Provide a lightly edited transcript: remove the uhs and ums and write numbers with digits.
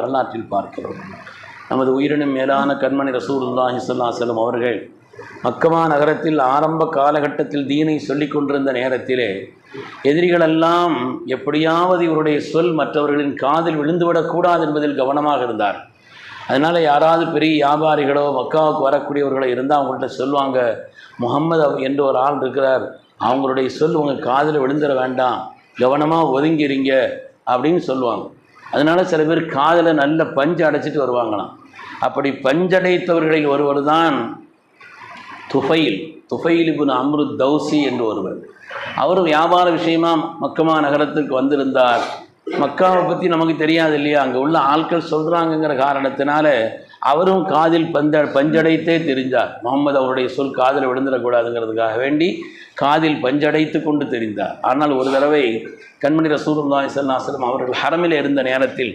வரலாற்றில் பார்க்கிறோம். நமது உயிரினும் மேலான கண்மணி ரசூலுல்லாஹி ஸல்லல்லாஹு அலைஹி வஸல்லம் அவர்கள் மக்கமா நகரத்தில் ஆரம்ப காலகட்டத்தில் தீனை சொல்லிக் கொண்டிருந்த நேரத்திலே எதிரிகளெல்லாம் எப்படியாவது இவருடைய சொல் மற்றவர்களின் காதில் விழுந்துவிடக்கூடாது என்பதில் கவனமாக இருந்தார். அதனால் யாராவது பெரிய வியாபாரிகளோ மக்காவுக்கு வரக்கூடியவர்களோ இருந்தால் அவங்கள்ட்ட சொல்லுவாங்க, முகம்மது என்று ஒரு ஆள் இருக்கிறார், அவங்களுடைய சொல் உங்கள் காதில் விழுந்துட வேண்டாம், கவனமாக ஒதுங்கிறிங்க அப்படின்னு சொல்லுவாங்க. அதனால் சில பேர் காதில் நல்ல பஞ்சு அடைச்சிட்டு வருவாங்களாம். அப்படி பஞ்சடைத்தவர்களில் ஒருவர் தான் துஃபைல் இப்னு அம்ரு தௌசி என்று ஒருவர். அவர் வியாபார விஷயமா மக்கமா நகரத்துக்கு வந்திருந்தார். மக்காவை பற்றி நமக்கு தெரியாது இல்லையா, அங்கே உள்ள ஆட்கள் சொல்கிறாங்கங்கிற காரணத்தினால அவரும் காதில் பஞ்சடைத்தே தெரிந்தார். முகம்மது அவருடைய சொல் காதில் விழுந்துடக்கூடாதுங்கிறதுக்காக வேண்டி காதில் பஞ்சடைத்து கொண்டு தெரிந்தார். ஆனால் ஒரு தடவை கண்மணி ரசூலுல்லாஹி ஸல்லல்லாஹு அலைஹி வஸல்லம் அவர்கள் ஹரமில் இருந்த நேரத்தில்